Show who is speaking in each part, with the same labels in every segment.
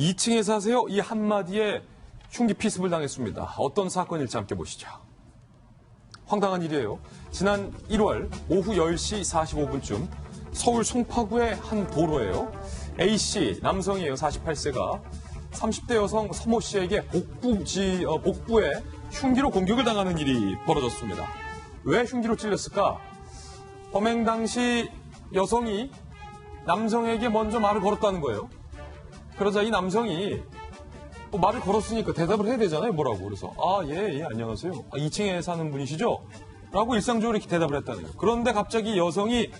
Speaker 1: 2층에 사세요? 이 한마디에 흉기 피습을 당했습니다. 어떤 사건일지 함께 보시죠. 황당한 일이에요. 지난 1월 오후 10시 45분쯤 서울 송파구의 한 도로예요. A씨, 남성이에요. 48세가 30대 여성 서모 씨에게 복부에 흉기로 공격을 당하는 일이 벌어졌습니다. 왜 흉기로 찔렸을까? 범행 당시 여성이 남성에게 먼저 말을 걸었다는 거예요. 그러자 이 남성이 말을 걸었으니까 대답을 해야 되잖아요. 뭐라고. 그래서 예, 안녕하세요. 2층에 사는 분이시죠? 라고 일상적으로 이렇게 대답을 했다는 거예요. 그런데 갑자기 여성이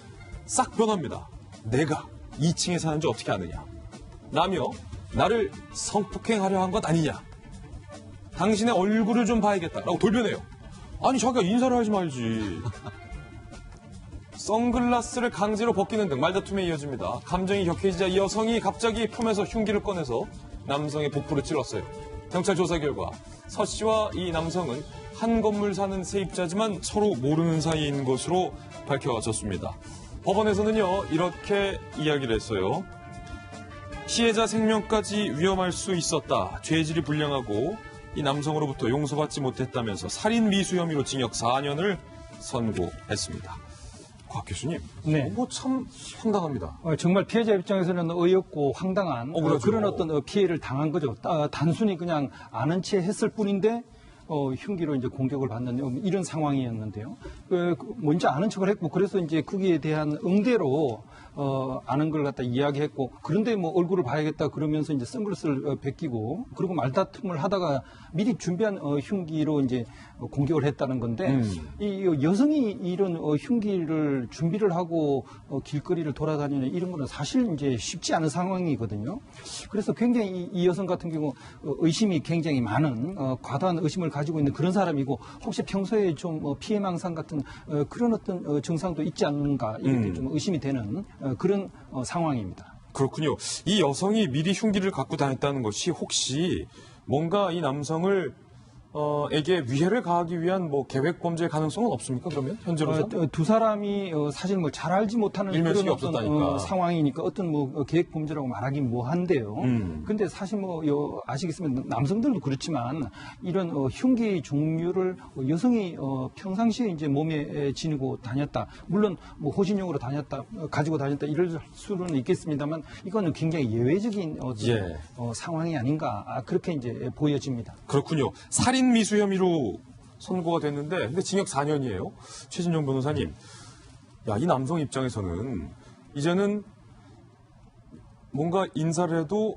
Speaker 1: 싹 변합니다. 내가 2층에 사는지 어떻게 아느냐? 라며 나를 성폭행하려 한 것 아니냐? 당신의 얼굴을 좀 봐야겠다라고 돌변해요. 아니 자기가 인사를 하지 말지. 선글라스를 강제로 벗기는 등 말다툼에 이어집니다. 감정이 격해지자 이 여성이 갑자기 품에서 흉기를 꺼내서 남성의 복부를 찔렀어요. 경찰 조사 결과 서 씨와 이 남성은 한 건물 사는 세입자지만 서로 모르는 사이인 것으로 밝혀졌습니다. 법원에서는요 이렇게 이야기를 했어요. 피해자 생명까지 위험할 수 있었다. 죄질이 불량하고 이 남성으로부터 용서받지 못했다면서 살인 미수 혐의로 징역 4년을 선고했습니다. 곽 교수님,
Speaker 2: 네.
Speaker 1: 참 황당합니다.
Speaker 2: 정말 피해자 입장에서는 어이없고 황당한
Speaker 1: 그렇죠.
Speaker 2: 그런 어떤 피해를 당한 거죠. 단순히 그냥 아는 채 했을 뿐인데 흉기로 이제 공격을 받는 이런 상황이었는데요. 먼저 아는 척을 했고 그래서 이제 거기에 대한 응대로 아는 걸 갖다 이야기했고 그런데 뭐 얼굴을 봐야겠다 그러면서 이제 선글라스를 벗기고 그리고 말다툼을 하다가 미리 준비한 흉기로 이제 공격을 했다는 건데 이 여성이 이런 흉기를 준비를 하고 길거리를 돌아다니는 이런 거는 사실 이제 쉽지 않은 상황이거든요. 그래서 굉장히 이 여성 같은 경우 의심이 굉장히 많은 과도한 의심을 가지고 있는 그런 사람이고 혹시 평소에 좀 피해망상 같은 그런 어떤 증상도 있지 않는가 이렇게 좀 의심이 되는 그런 상황입니다.
Speaker 1: 그렇군요. 이 여성이 미리 흉기를 갖고 다녔다는 것이 혹시 뭔가 이 남성을 에게 위해를 가하기 위한 뭐 계획 범죄의 가능성은 없습니까? 그러면 현재로서
Speaker 2: 두 사람이 사실 뭐 잘 알지 못하는 그런 어떤 상황이니까 어떤 뭐 계획 범죄라고 말하긴 뭐한데요. 근데 사실 뭐 아시겠지만 남성들도 그렇지만 이런 흉기 종류를 여성이 평상시에 이제 몸에 지니고 다녔다. 물론 뭐 호신용으로 가지고 다녔다 이럴 수는 있겠습니다만 이거는 굉장히 예외적인 상황이 아닌가 그렇게 이제 보여집니다.
Speaker 1: 그렇군요. 살인 미수 혐의로 선고가 됐는데 근데 징역 4년이에요. 최진영 변호사님. 이 남성 입장에서는 이제는 뭔가 인사를 해도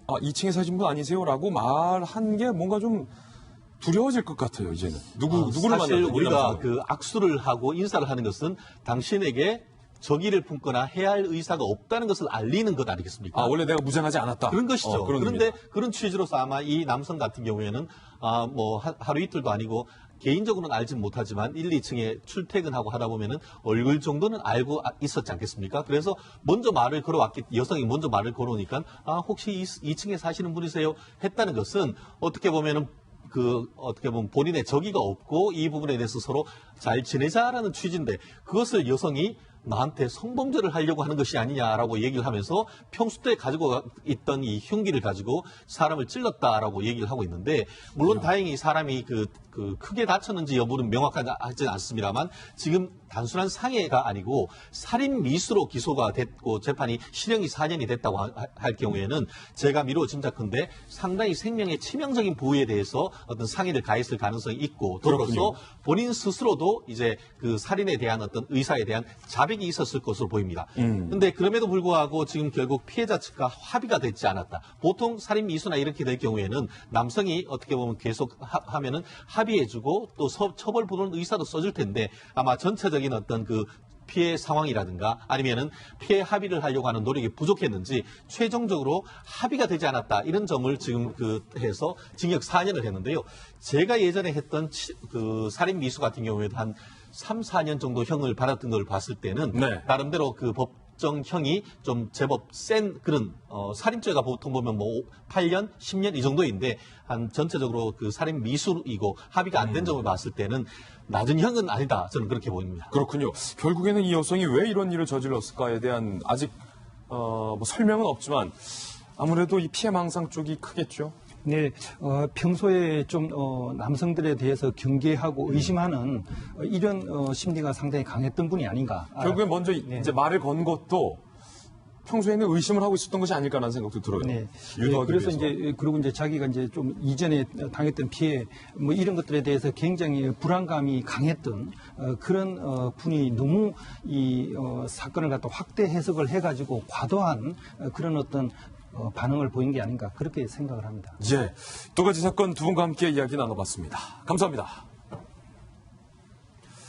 Speaker 1: 2층에 사신 분 아니세요라고 말한 게 뭔가 좀 두려워질 것 같아요. 이제는 누구를
Speaker 3: 사실
Speaker 1: 만나도
Speaker 3: 우리가 그 악수를 하고 인사를 하는 것은 당신에게 적의를 품거나 해야 할 의사가 없다는 것을 알리는 것 아니겠습니까?
Speaker 1: 원래 내가 무장하지 않았다.
Speaker 3: 그런 것이죠. 그런데
Speaker 1: 의미다.
Speaker 3: 그런 취지로서 아마 이 남성 같은 경우에는 뭐 하루 이틀도 아니고 개인적으로는 알지는 못하지만 1, 2층에 출퇴근하고 하다 보면은 얼굴 정도는 알고 있었지 않겠습니까? 그래서 먼저 말을 걸어왔기 여성이 먼저 말을 걸어오니까 혹시 2층에 사시는 분이세요? 했다는 것은 어떻게 보면 본인의 적의가 없고 이 부분에 대해서 서로 잘 지내자라는 취지인데 그것을 여성이 나한테 성범죄를 하려고 하는 것이 아니냐라고 얘기를 하면서 평소 때 가지고 있던 이 흉기를 가지고 사람을 찔렀다라고 얘기를 하고 있는데 물론 다행히 사람이 크게 다쳤는지 여부는 명확하지 않습니다만 지금 단순한 상해가 아니고 살인 미수로 기소가 됐고 재판이 실형이 4년이 됐다고 할 경우에는 제가 미루어 짐작컨대 상당히 생명의 치명적인 부위에 대해서 어떤 상해를 가했을 가능성이 있고 더불어서 본인 스스로도 이제 그 살인에 대한 어떤 의사에 대한 자백이 있었을 것으로 보입니다. 그런데 그럼에도 불구하고 지금 결국 피해자 측과 합의가 되지 않았다. 보통 살인 미수나 이렇게 될 경우에는 남성이 어떻게 보면 계속 하면은 합의해주고 또 처벌 부르는 의사도 써줄 텐데 아마 전체적인 어떤 그 피해 상황이라든가 아니면은 피해 합의를 하려고 하는 노력이 부족했는지 최종적으로 합의가 되지 않았다 이런 점을 지금 해서 징역 4년을 했는데요. 제가 예전에 했던 살인 미수 같은 경우에도 한 3, 4년 정도 형을 받았던 걸 봤을 때는 나름대로 그 법정형이 좀 제법 센 그런 살인죄가 보통 보면 뭐 8년, 10년 이 정도인데 한 전체적으로 그 살인 미수이고 합의가 안 된 점을 봤을 때는 낮은 형은 아니다. 저는 그렇게 보입니다.
Speaker 1: 그렇군요. 결국에는 이 여성이 왜 이런 일을 저질렀을까에 대한 아직 뭐 설명은 없지만 아무래도 이 피해망상 쪽이 크겠죠.
Speaker 2: 네, 평소에 좀 남성들에 대해서 경계하고 의심하는 이런 심리가 상당히 강했던 분이 아닌가.
Speaker 1: 결국에 먼저 이제 말을 건 것도 평소에는 의심을 하고 있었던 것이 아닐까라는 생각도 들어요.
Speaker 2: 네.
Speaker 1: 유도하기
Speaker 2: 그래서
Speaker 1: 위해서.
Speaker 2: 이제 그리고 이제 자기가 이제 좀 이전에 당했던 피해 뭐 이런 것들에 대해서 굉장히 불안감이 강했던 그런 분이 너무 이 사건을 갖다 확대 해석을 해가지고 과도한 그런 어떤 반응을 보인 게 아닌가 그렇게 생각을 합니다.
Speaker 1: 예, 두 가지 사건 두 분과 함께 이야기 나눠봤습니다. 감사합니다.